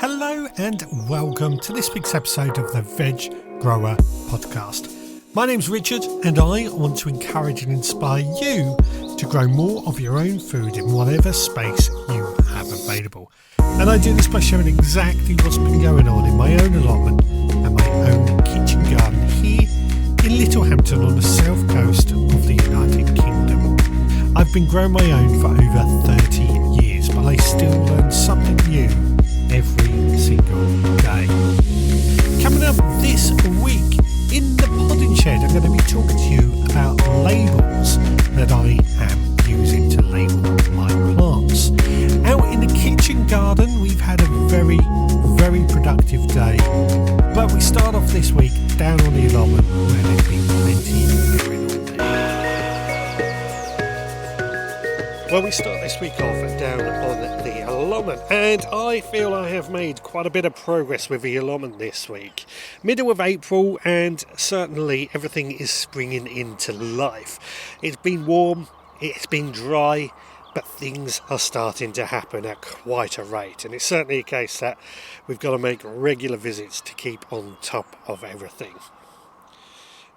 Hello and welcome to this week's episode of the Veg Grower Podcast. My name's Richard and I want to encourage and inspire you to grow more of your own food in whatever space you have available. And I do this by sharing exactly what's been going on in my own allotment and my own kitchen garden here in Littlehampton on the south coast of the United Kingdom. I've been growing my own for over 30 years, but I still learn something new every single day. Coming up this week in the podding shed, I'm going to be talking to you about labels that I am using to label my plants. Out in the kitchen garden, we've had a very productive day, but we start off this week down on the allotment where there's been plenty going on there. Well, we start this week off down on the allotment, and I feel I have made quite a bit of progress with the allotment this week. Middle of April, and certainly everything is springing into life. It's been warm, it's been dry, but things are starting to happen at quite a rate, and it's certainly a case that we've got to make regular visits to keep on top of everything.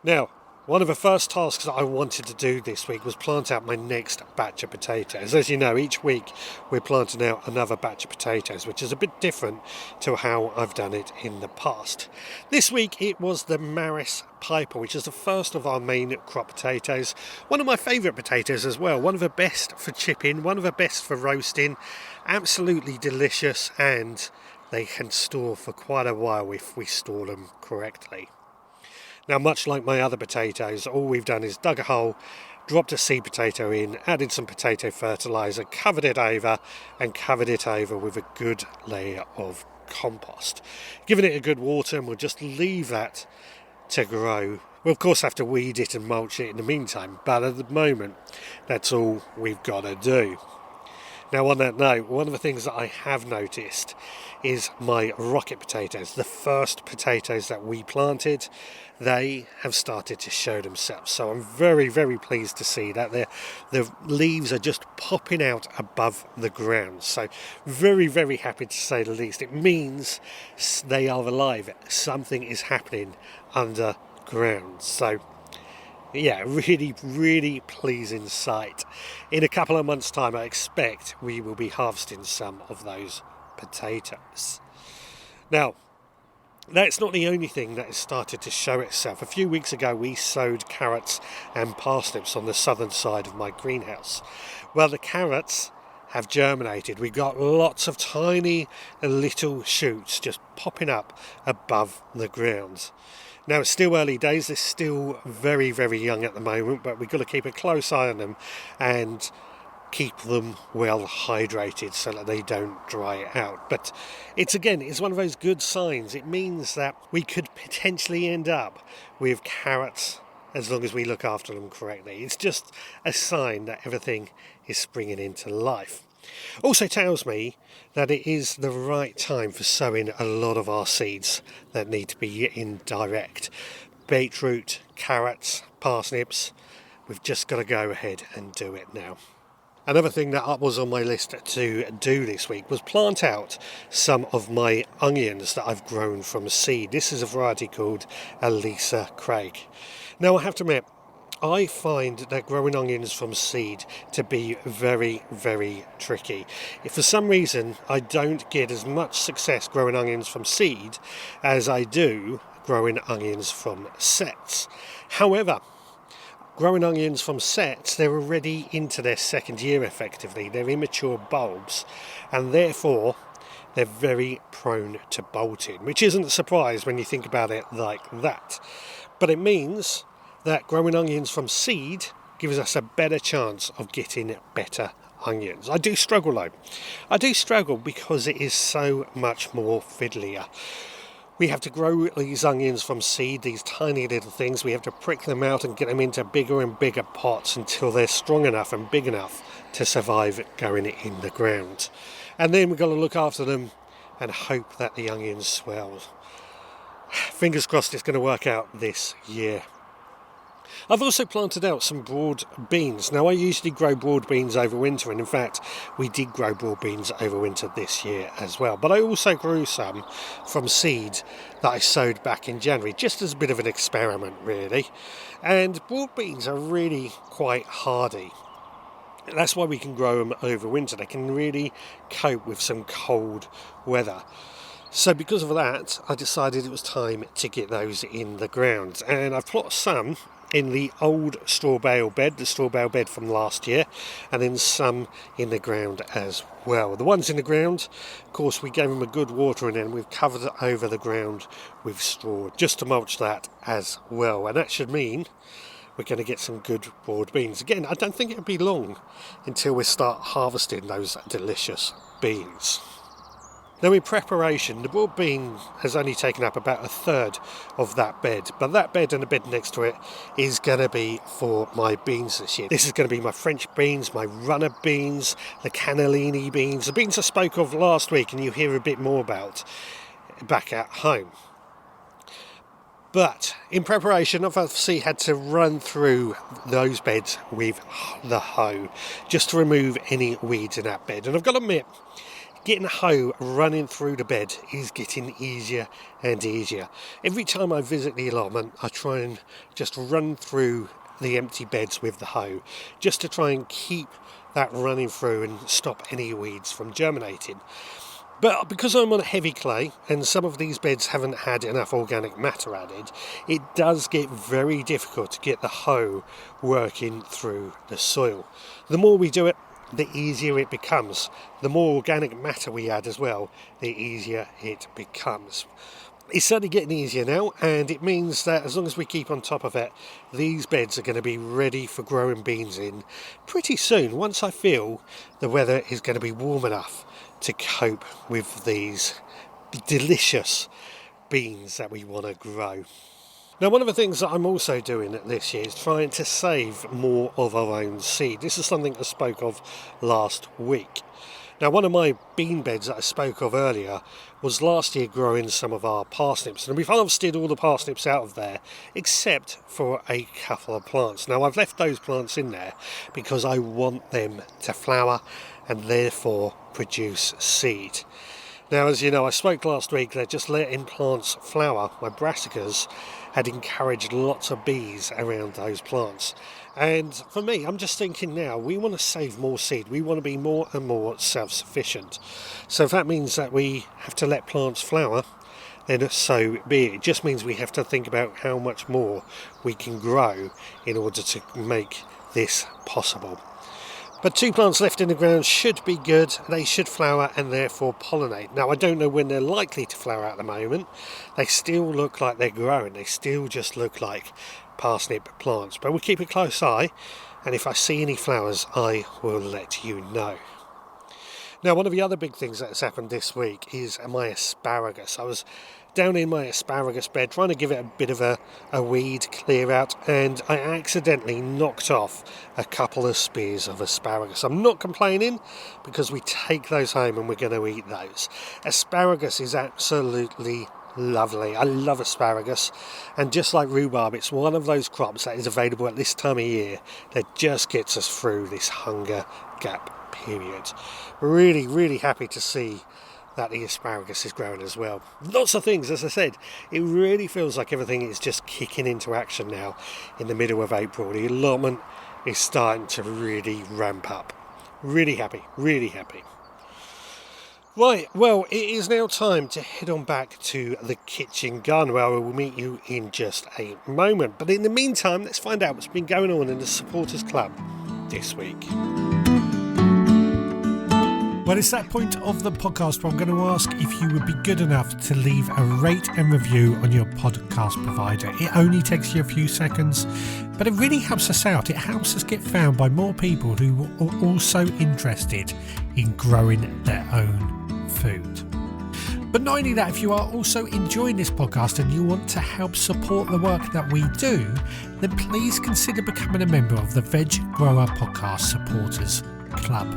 Now, one of the first tasks that I wanted to do this week was plant out my next batch of potatoes. As you know, each week we're planting out another batch of potatoes, which is a bit different to how I've done it in the past. This week it was the Maris Piper, which is the first of our main crop potatoes. One of my favourite potatoes as well. One of the best for chipping, one of the best for roasting. Absolutely delicious, and they can store for quite a while if we store them correctly. Now, much like my other potatoes, all we've done is dug a hole, dropped a seed potato in, added some potato fertiliser, covered it over with a good layer of compost. Giving it a good water, and we'll just leave that to grow. We'll of course have to weed it and mulch it in the meantime, but at the moment that's all we've got to do. Now, on that note, one of the things that I have noticed is my rocket potatoes, the first potatoes that we planted, they have started to show themselves. So I'm very pleased to see that the leaves are just popping out above the ground. So very happy to say the least. It means they are alive. Something is happening underground. So yeah, really pleasing sight. In a couple of months' time, I expect we will be harvesting some of those potatoes. Now, that's not the only thing that has started to show itself. A few weeks ago, we sowed carrots and parsnips on the southern side of my greenhouse. Well, the carrots have germinated. We got lots of tiny little shoots just popping up above the ground. Now, it's still early days, they're still very young at the moment, but we've got to keep a close eye on them and keep them well hydrated so that they don't dry out. But it's one of those good signs. It means that we could potentially end up with carrots as long as we look after them correctly. It's just a sign that everything is springing into life. Also tells me that it is the right time for sowing a lot of our seeds that need to be in direct. Beetroot, carrots, parsnips, we've just got to go ahead and do it now. Another thing that was on my list to do this week was plant out some of my onions that I've grown from seed. This is a variety called Elisa Craig. Now, I have to admit, I find that growing onions from seed to be very tricky. If for some reason I don't get as much success growing onions from seed as I do growing onions from sets. However, growing onions from sets, they're already into their second year effectively. They're immature bulbs, and therefore they're very prone to bolting, which isn't a surprise when you think about it like that. But it means that growing onions from seed gives us a better chance of getting better onions. I do struggle though. I do struggle because it is so much more fiddlier. We have to grow these onions from seed, these tiny little things. We have to prick them out and get them into bigger and bigger pots until they're strong enough and big enough to survive going in the ground. And then we've got to look after them and hope that the onions swell. Fingers crossed it's going to work out this year. I've also planted out some broad beans. Now, I usually grow broad beans over winter, and in fact we did grow broad beans over winter this year as well. But I also grew some from seed that I sowed back in January, just as a bit of an experiment really. And broad beans are really quite hardy. That's why we can grow them over winter. They can really cope with some cold weather. So because of that, I decided it was time to get those in the ground. And I've plotted some in the old straw bale bed, the straw bale bed from last year, and then some in the ground as well. The ones in the ground, of course, we gave them a good watering and we've covered over the ground with straw just to mulch that as well. And that should mean we're going to get some good broad beans. Again, I don't think it'll be long until we start harvesting those delicious beans. Now, in preparation, the broad bean has only taken up about a third of that bed, but that bed and the bed next to it is going to be for my beans this year. This is going to be my French beans, my runner beans, the cannellini beans, the beans I spoke of last week and you hear a bit more about back at home. But in preparation, I've obviously had to run through those beds with the hoe just to remove any weeds in that bed. And I've got to admit, getting a hoe running through the bed is getting easier and easier. Every time I visit the allotment, I try and just run through the empty beds with the hoe just to try and keep that running through and stop any weeds from germinating. But because I'm on a heavy clay and some of these beds haven't had enough organic matter added, it does get very difficult to get the hoe working through the soil. The more we do it, the easier it becomes. The more organic matter we add as well, the easier it becomes. It's certainly getting easier now, and it means that as long as we keep on top of it, these beds are going to be ready for growing beans in pretty soon, once I feel the weather is going to be warm enough to cope with these delicious beans that we want to grow. Now, one of the things that I'm also doing this year is trying to save more of our own seed. This is something I spoke of last week. Now, one of my bean beds that I spoke of earlier was last year growing some of our parsnips, and we've harvested all the parsnips out of there except for a couple of plants. Now, I've left those plants in there because I want them to flower and therefore produce seed. Now, as you know, I spoke last week that just letting plants flower, my brassicas, had encouraged lots of bees around those plants. And for me, I'm just thinking now, we want to save more seed. We want to be more and more self-sufficient. So if that means that we have to let plants flower, then so be it. It just means we have to think about how much more we can grow in order to make this possible. But 2 plants left in the ground should be good. They should flower and therefore pollinate. Now, I don't know when they're likely to flower at the moment. They still look like they're growing. They still just look like parsnip plants. But we'll keep a close eye, and if I see any flowers, I will let you know. Now, one of the other big things that has happened this week is my asparagus. I was down in my asparagus bed trying to give it a bit of a weed clear out, and I accidentally knocked off a couple of spears of asparagus. I'm not complaining because we take those home and we're going to eat those. Asparagus is absolutely lovely. I love asparagus, and just like rhubarb, it's one of those crops that is available at this time of year that just gets us through this hunger gap period. Really, really happy to see that the asparagus is growing as well. Lots of things, as I said, it really feels like everything is just kicking into action now in the middle of April. The allotment is starting to really ramp up. Really happy, really happy. Right, well, it is now time to head on back to the kitchen garden where I will meet you in just a moment. But in the meantime, let's find out what's been going on in the Supporters Club this week. Well, it's that point of the podcast where I'm going to ask if you would be good enough to leave a rate and review on your podcast provider. It only takes you a few seconds, but it really helps us out. It helps us get found by more people who are also interested in growing their own food. But not only that, if you are also enjoying this podcast and you want to help support the work that we do, then please consider becoming a member of the Veg Grower Podcast Supporters Club.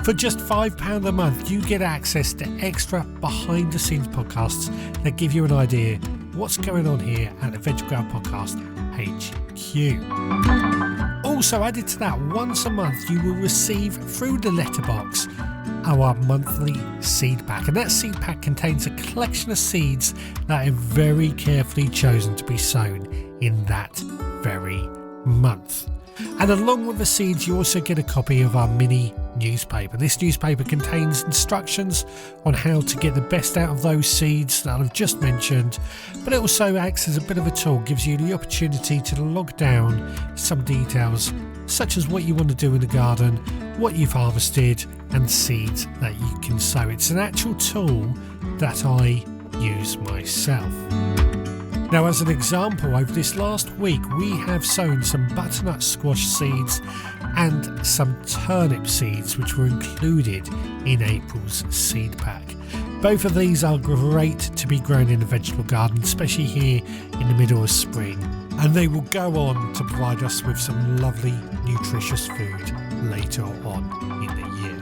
For just £5 a month, you get access to extra behind-the-scenes podcasts that give you an idea what's going on here at the Veg Grower Podcast HQ. Also added to that, once a month you will receive through the letterbox our monthly seed pack, and that seed pack contains a collection of seeds that are very carefully chosen to be sown in that very month. And along with the seeds you also get a copy of our mini newspaper. This newspaper contains instructions on how to get the best out of those seeds that I've just mentioned, but it also acts as a bit of a tool, gives you the opportunity to log down some details such as what you want to do in the garden, what you've harvested, and seeds that you can sow. It's an actual tool that I use myself. Now, as an example, over this last week we have sown some butternut squash seeds and some turnip seeds, which were included in April's seed pack. Both of these are great to be grown in a vegetable garden, especially here in the middle of spring, and they will go on to provide us with some lovely nutritious food later on in the year.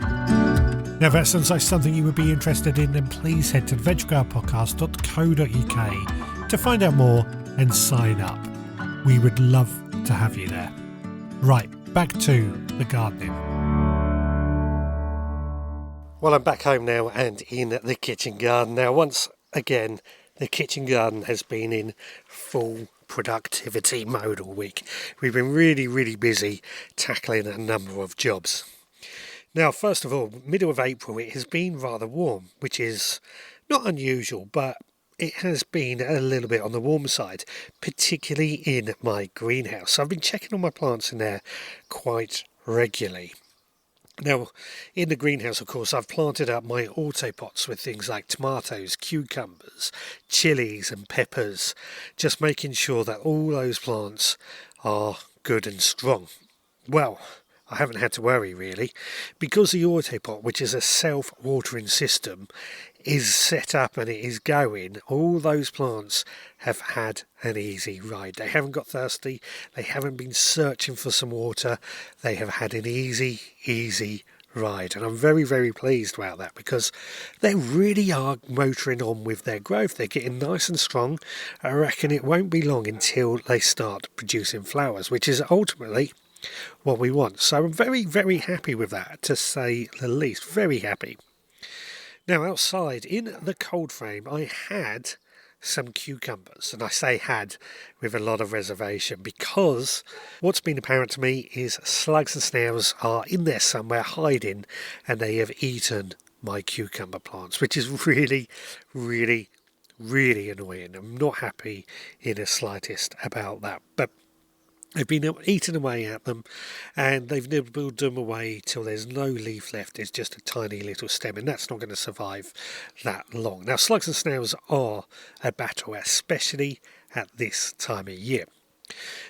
Now, if that sounds like something you would be interested in, then please head to veggrowerpodcast.co.uk to find out more and sign up. We would love to have you there. Right, back to the gardening. Well, I'm back home now and in the kitchen garden. Now, once again, the kitchen garden has been in full productivity mode all week. We've been really busy tackling a number of jobs. Now, first of all, middle of April, it has been rather warm, which is not unusual, but it has been a little bit on the warm side, particularly in my greenhouse. So I've been checking on my plants in there quite regularly. Now, in the greenhouse, of course, I've planted up my autopots with things like tomatoes, cucumbers, chilies and peppers, just making sure that all those plants are good and strong. Well, I haven't had to worry really, because the autopot, which is a self-watering system, is set up and it is going. All those plants have had an easy ride. They haven't got thirsty, they haven't been searching for some water, they have had an easy ride, and I'm very pleased about that, because they really are motoring on with their growth. They're getting nice and strong. I reckon it won't be long until they start producing flowers, which is ultimately what we want. So I'm very happy with that, to say the least. Very happy. Now, outside in the cold frame, I had some cucumbers, and I say had with a lot of reservation, because what's been apparent to me is slugs and snails are in there somewhere hiding, and they have eaten my cucumber plants, which is really annoying. I'm not happy in the slightest about that, but they've been eating away at them, and they've nibbled them away till there's no leaf left. There's just a tiny little stem, and that's not going to survive that long. Now, slugs and snails are a battle, especially at this time of year.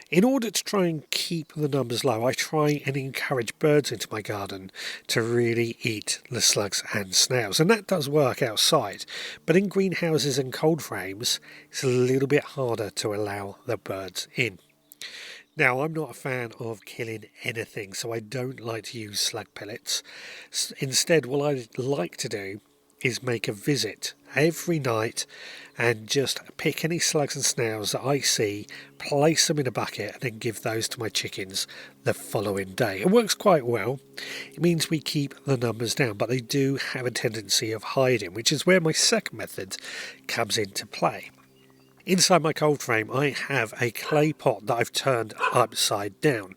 In order to try and keep the numbers low, I try and encourage birds into my garden to really eat the slugs and snails, and that does work outside, but in greenhouses and cold frames it's a little bit harder to allow the birds in. Now, I'm not a fan of killing anything, so I don't like to use slug pellets. Instead, what I like to do is make a visit every night and just pick any slugs and snails that I see, place them in a bucket, and then give those to my chickens the following day. It works quite well. It means we keep the numbers down, but they do have a tendency of hiding, which is where my second method comes into play. Inside my cold frame, I have a clay pot that I've turned upside down,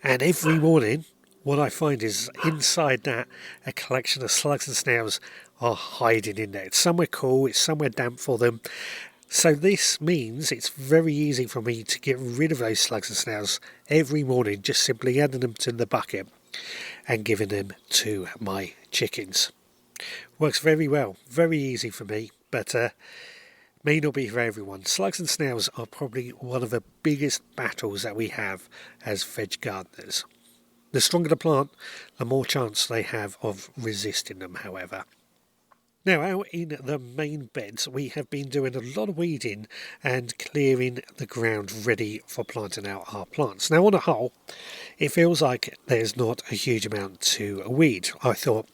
and every morning what I find is inside that a collection of slugs and snails are hiding in there. It's somewhere cool, it's somewhere damp for them. So this means it's very easy for me to get rid of those slugs and snails every morning, just simply adding them to the bucket and giving them to my chickens. Works very well, very easy for me, but may not be for everyone. Slugs and snails are probably one of the biggest battles that we have as veg gardeners. The stronger the plant, the more chance they have of resisting them, however. Now, out in the main beds, we have been doing a lot of weeding and clearing the ground ready for planting out our plants. Now, on a whole, it feels like there's not a huge amount to weed. I thought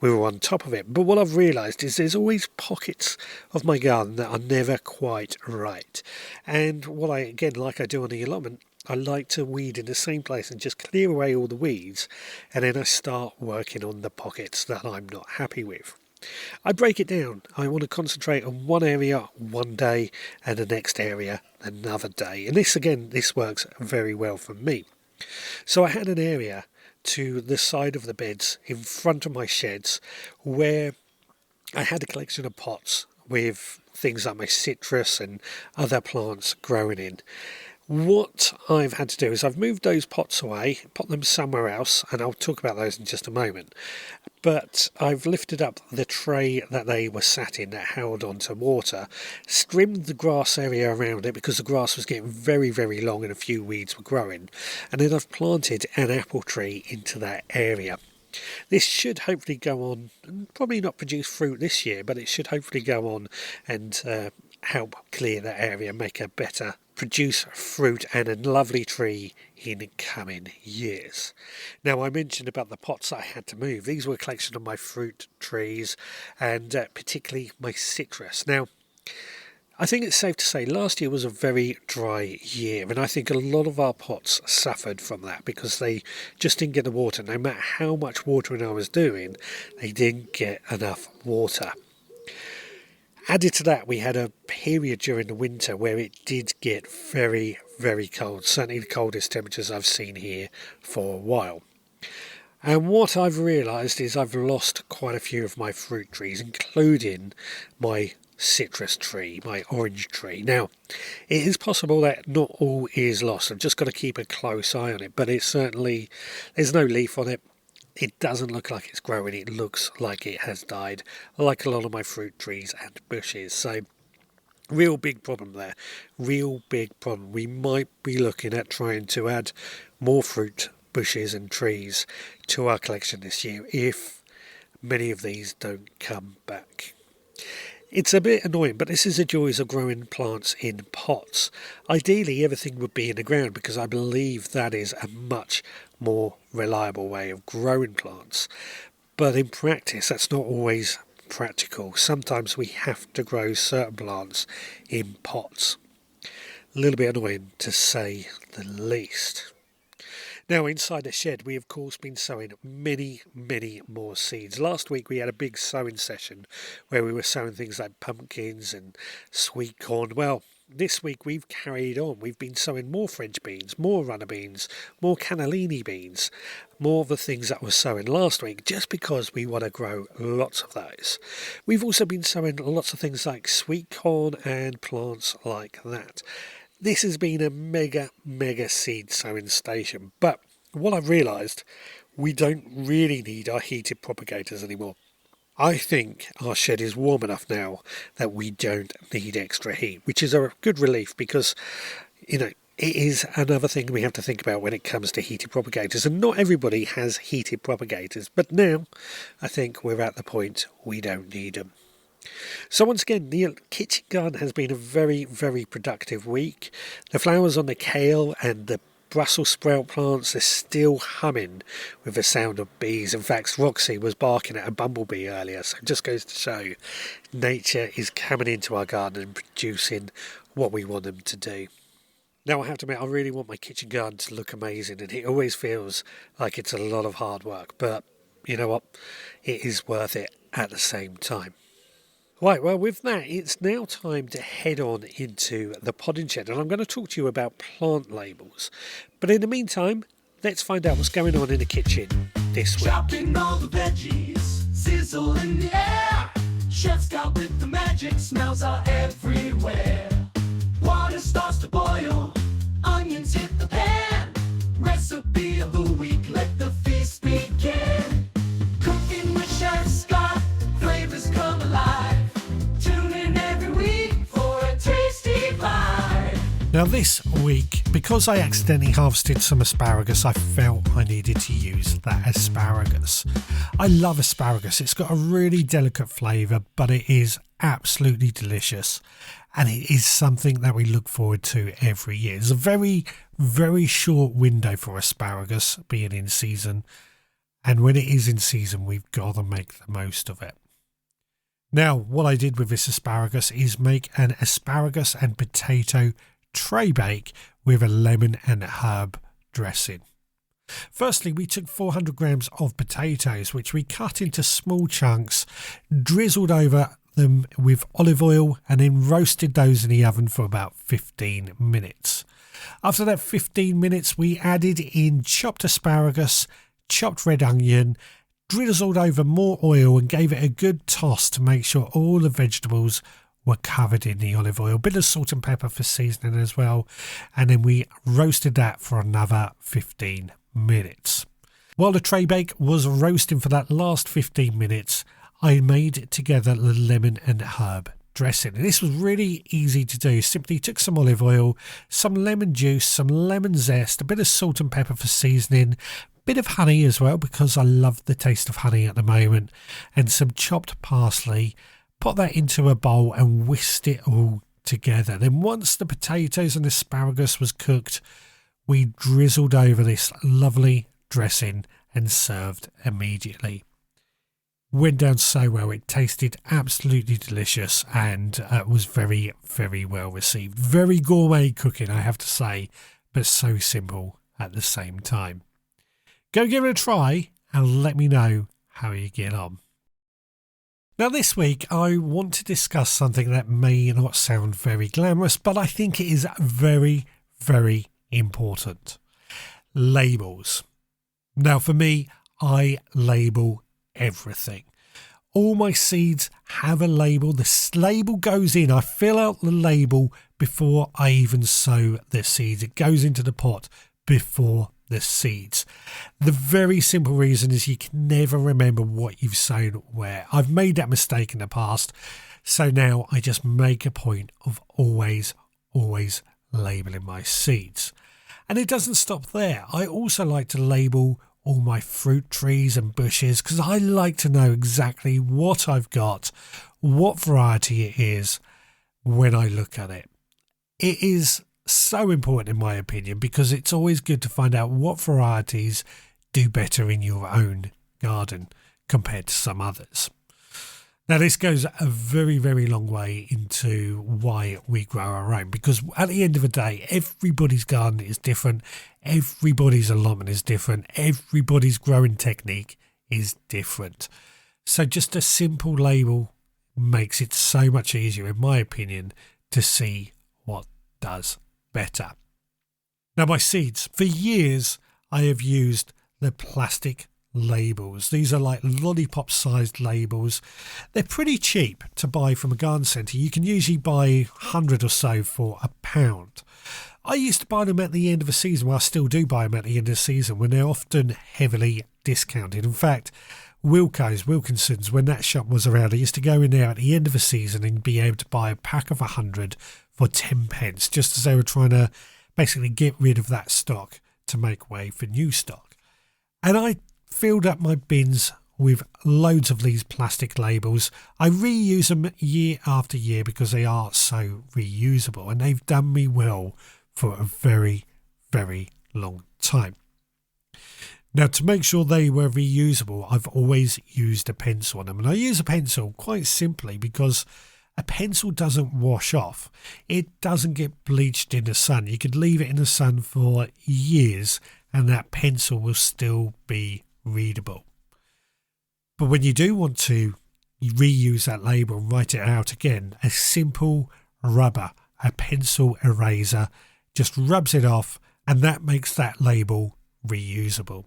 we were on top of it, but what I've realised is there's always pockets of my garden that are never quite right. And what I, again, like I do on the allotment, I like to weed in the same place and just clear away all the weeds, and then I start working on the pockets that I'm not happy with. I break it down. I want to concentrate on one area one day and the next area another day. And this works very well for me. So I had an area to the side of the beds in front of my sheds where I had a collection of pots with things like my citrus and other plants growing in. What I've had to do is I've moved those pots away, put them somewhere else, and I'll talk about those in just a moment. But I've lifted up the tray that they were sat in that held onto water, trimmed the grass area around it because the grass was getting very, very long and a few weeds were growing. And then I've planted an apple tree into that area. This should hopefully go on, probably not produce fruit this year, but it should hopefully go on and help clear that area, make a better produce fruit and a lovely tree in coming years. Now, I mentioned about the pots I had to move. These were a collection of my fruit trees and particularly my citrus. Now, I think it's safe to say last year was a very dry year, and I think a lot of our pots suffered from that because they just didn't get the water. No matter how much watering I was doing, they didn't get enough water. Added to that, we had a period during the winter where it did get very, very cold, certainly the coldest temperatures I've seen here for a while. And what I've realised is I've lost quite a few of my fruit trees, including my citrus tree, my orange tree. Now, it is possible that not all is lost. I've just got to keep a close eye on it, but it's certainly, there's no leaf on it. It doesn't look like it's growing. It looks like it has died, like a lot of my fruit trees and bushes. So, real big problem there. Real big problem. We might be looking at trying to add more fruit, bushes and trees to our collection this year if many of these don't come back. It's a bit annoying, but this is the joys of growing plants in pots. Ideally, everything would be in the ground because I believe that is a much more reliable way of growing plants. But in practice, that's not always practical. Sometimes we have to grow certain plants in pots. A little bit annoying, to say the least. Now, inside the shed, we of course been sowing many, many more seeds. Last week we had a big sowing session where we were sowing things like pumpkins and sweet corn. Well, this week we've carried on. We've been sowing more French beans, more runner beans, more cannellini beans, more of the things that were sowing last week, just because we want to grow lots of those. We've also been sowing lots of things like sweet corn and plants like that. This has been a mega seed sowing station, but what I've realised, we don't really need our heated propagators anymore. I think our shed is warm enough now that we don't need extra heat, which is a good relief because, it is another thing we have to think about when it comes to heated propagators, and not everybody has heated propagators, but now I think we're at the point we don't need them. So once again, the kitchen garden has been a very, very productive week. The flowers on the kale and the Brussels sprout plants are still humming with the sound of bees. In fact, Roxy was barking at a bumblebee earlier, so it just goes to show nature is coming into our garden and producing what we want them to do. Now, I have to admit, I really want my kitchen garden to look amazing, and it always feels like it's a lot of hard work, but you know what? It is worth it at the same time. Right, well, with that, it's now time to head on into the podding shed, and I'm going to talk to you about plant labels. But in the meantime, let's find out what's going on in the kitchen this week. Chopping all the veggies, sizzle in the air. Chef's got with the magic, smells are everywhere. Water starts to boil, onions hit the pan. Recipe of the week, let the feast begin. Cooking with Chef Scott, flavors come alive. Tune in every week for a tasty bite. Now, Now this week, because I accidentally harvested some asparagus, I felt I needed to use that asparagus. I love asparagus. It's got a really delicate flavour, but it is absolutely delicious. And it is something that we look forward to every year. It's a very, very short window for asparagus being in season. And when it is in season, we've got to make the most of it. Now, what I did with this asparagus is make an asparagus and potato tray bake with a lemon and herb dressing. Firstly, we took 400 grams of potatoes, which we cut into small chunks, drizzled over them with olive oil, and then roasted those in the oven for about 15 minutes. After that 15 minutes, we added in chopped asparagus, chopped red onion, drizzled over more oil and gave it a good toss to make sure all the vegetables were covered in the olive oil. A bit of salt and pepper for seasoning as well. And then we roasted that for another 15 minutes. While the tray bake was roasting for that last 15 minutes, I made together the lemon and herb dressing. And this was really easy to do. Simply took some olive oil, some lemon juice, some lemon zest, a bit of salt and pepper for seasoning, bit of honey as well because I love the taste of honey at the moment, and some chopped parsley. Put that into a bowl and whisked it all together. Then once the potatoes and asparagus was cooked, we drizzled over this lovely dressing and served immediately. Went down so well. It tasted absolutely delicious and was very, very well received. Very gourmet cooking, I have to say, but so simple at the same time. Go give it a try and let me know how you get on. Now this week I want to discuss something that may not sound very glamorous, but I think it is very, very important. Labels. Now for me, I label everything. All my seeds have a label. The label goes in. I fill out the label before I even sow the seeds. It goes into the pot before the seeds. The very simple reason is you can never remember what you've sown where. I've made that mistake in the past, so now I just make a point of always labelling my seeds. And it doesn't stop there. I also like to label all my fruit trees and bushes because I like to know exactly what I've got, what variety it is when I look at it. It is so important in my opinion because it's always good to find out what varieties do better in your own garden compared to some others. Now this goes a very, very long way into why we grow our own, because at the end of the day, everybody's garden is different, everybody's allotment is different, everybody's growing technique is different. So just a simple label makes it so much easier, in my opinion, to see what does better. Now my seeds, for years I have used the plastic labels. These are like lollipop sized labels. They're pretty cheap to buy from a garden centre. You can usually buy 100 or so for £1. I used to buy them at the end of a season. Well, I still do buy them at the end of the season when they're often heavily discounted. In fact, Wilkinson's, when that shop was around, I used to go in there at the end of a season and be able to buy a pack of 100 for 10 pence, just as they were trying to basically get rid of that stock to make way for new stock. And I filled up my bins with loads of these plastic labels. I reuse them year after year because they are so reusable, and they've done me well for a very, very long time. Now, to make sure they were reusable, I've always used a pencil on them. And I use a pencil quite simply because a pencil doesn't wash off. It doesn't get bleached in the sun. You could leave it in the sun for years and that pencil will still be readable. But when you do want to reuse that label and write it out again, a simple rubber, a pencil eraser, just rubs it off, and that makes that label reusable.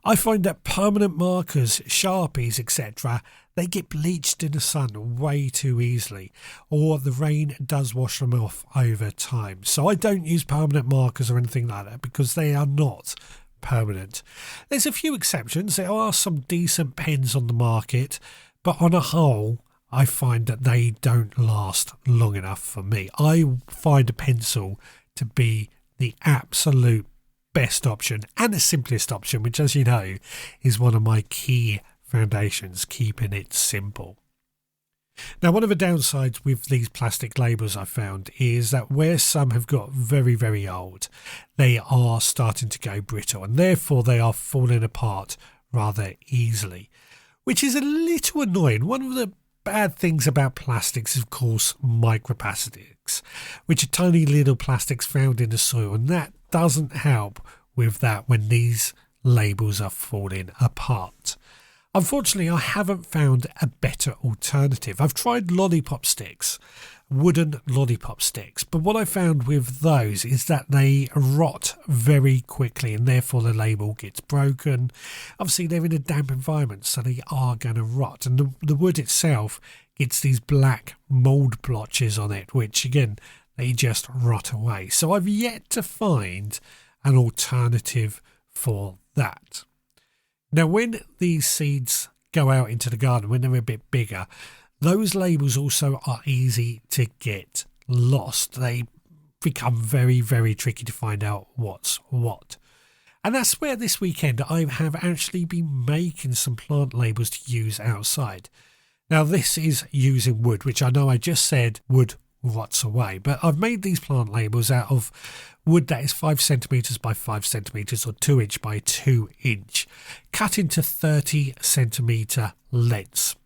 I find that permanent markers, Sharpies, etc., they get bleached in the sun way too easily, or the rain does wash them off over time. So I don't use permanent markers or anything like that because they are not permanent. There's a few exceptions. There are some decent pens on the market, but on a whole, I find that they don't last long enough for me. I find a pencil to be the absolute best option and the simplest option, which, as you know, is one of my key foundations, keeping it simple. Now, one of the downsides with these plastic labels I found is that where some have got very, very old, they are starting to go brittle, and therefore they are falling apart rather easily, which is a little annoying. One of the bad things about plastics is, of course, microplastics, which are tiny little plastics found in the soil, and that doesn't help with that when these labels are falling apart. Unfortunately, I haven't found a better alternative. I've tried lollipop sticks, wooden lollipop sticks, but what I found with those is that they rot very quickly and therefore the label gets broken. Obviously, they're in a damp environment, so they are going to rot, and the wood itself gets these black mould blotches on it, which again, they just rot away. So I've yet to find an alternative for that. Now, when these seeds go out into the garden, when they're a bit bigger, those labels also are easy to get lost. They become very, very tricky to find out what's what. And that's where this weekend I have actually been making some plant labels to use outside. Now, this is using wood, which I know I just said wood rots away, but I've made these plant labels out of wood that is 5 centimetres by 5 centimetres or 2 inch by 2 inch, cut into 30 centimetre lengths.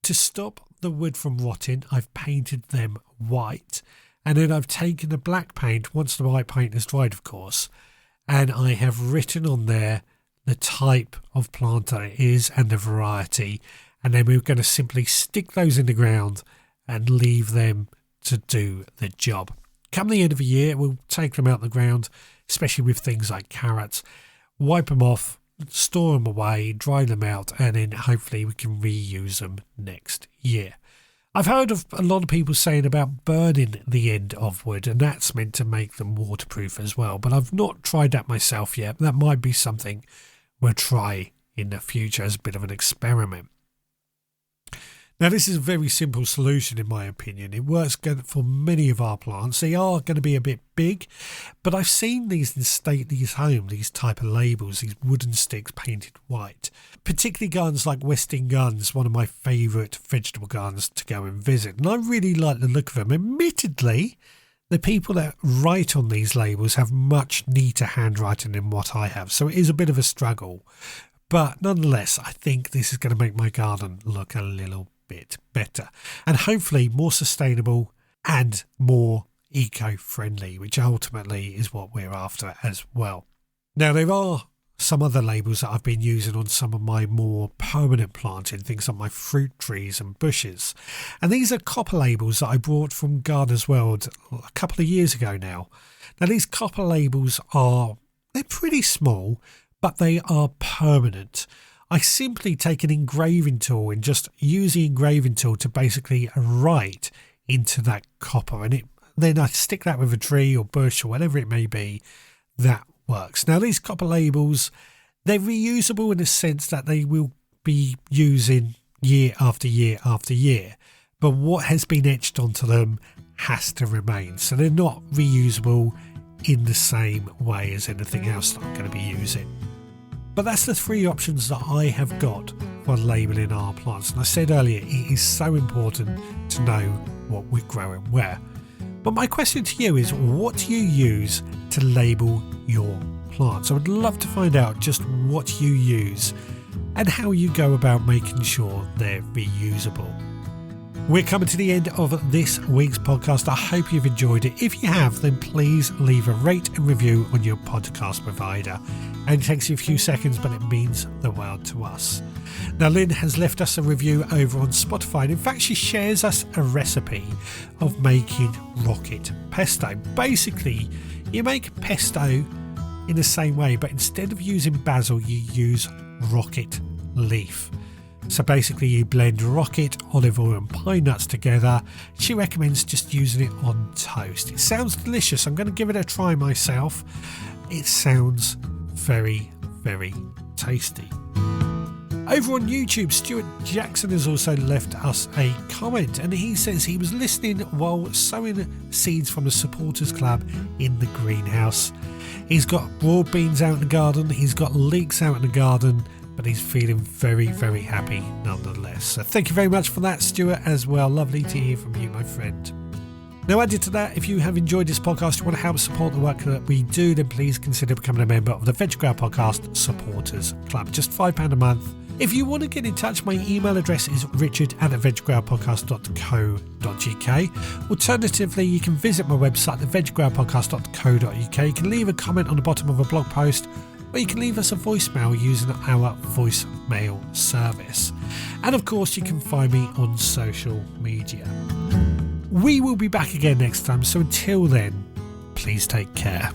To stop the wood from rotting, I've painted them white, and then I've taken the black paint, once the white paint has dried of course, and I have written on there the type of plant that it is and the variety, and then we're going to simply stick those in the ground and leave them to do the job. Come the end of the year, we'll take them out of the ground, especially with things like carrots, wipe them off, store them away, dry them out, and then hopefully we can reuse them next year. I've heard of a lot of people saying about burning the end of wood, and that's meant to make them waterproof as well, but I've not tried that myself yet. That might be something we'll try in the future as a bit of an experiment. Now, this is a very simple solution in my opinion. It works good for many of our plants. They are going to be a bit big, but I've seen these in stately homes, these type of labels, these wooden sticks painted white. Particularly gardens like West End Gardens, one of my favourite vegetable gardens to go and visit. And I really like the look of them. Admittedly, the people that write on these labels have much neater handwriting than what I have, so it is a bit of a struggle. But nonetheless, I think this is going to make my garden look a little bit better and hopefully more sustainable and more eco-friendly, which ultimately is what we're after as well. Now, there are some other labels that I've been using on some of my more permanent planting, things like my fruit trees and bushes, and these are copper labels that I brought from Gardener's World a couple of years ago now. Now, these copper labels they're pretty small, but they are permanent. I simply take an engraving tool and just use the engraving tool to basically write into that copper, and then I stick that with a tree or bush or whatever it may be. That works. Now, these copper labels, they're reusable in the sense that they will be using year after year after year, but what has been etched onto them has to remain, so they're not reusable in the same way as anything else that I'm going to be using. But that's the 3 options that I have got for labelling our plants. And I said earlier, it is so important to know what we're growing where. But my question to you is, what do you use to label your plants? I would love to find out just what you use and how you go about making sure they're reusable. We're coming to the end of this week's podcast. I hope you've enjoyed it. If you have, then please leave a rate and review on your podcast provider. And it takes you a few seconds, but it means the world to us. Now, Lynn has left us a review over on Spotify. And in fact, she shares us a recipe of making rocket pesto. Basically, you make pesto in the same way, but instead of using basil, you use rocket leaf. So basically you blend rocket, olive oil and pine nuts together. She recommends just using it on toast. It sounds delicious. I'm going to give it a try myself. It sounds very, very tasty. Over on YouTube, Stuart Jackson has also left us a comment, and he says he was listening while sowing seeds from the Supporters Club in the greenhouse. He's got broad beans out in the garden, he's got leeks out in the garden, but he's feeling very, very happy nonetheless. So thank you very much for that, Stuart, as well. Lovely to hear from you, my friend. Now, added to that, if you have enjoyed this podcast, you want to help support the work that we do, then please consider becoming a member of the Veg Grower Podcast Supporters Club. Just £5 a month. If you want to get in touch, my email address is richard@veggrowerpodcast.co.uk. Alternatively, you can visit my website, theveggrowerpodcast.co.uk. You can leave a comment on the bottom of a blog post, or you can leave us a voicemail using our voicemail service. And of course, you can find me on social media. We will be back again next time, so until then, please take care.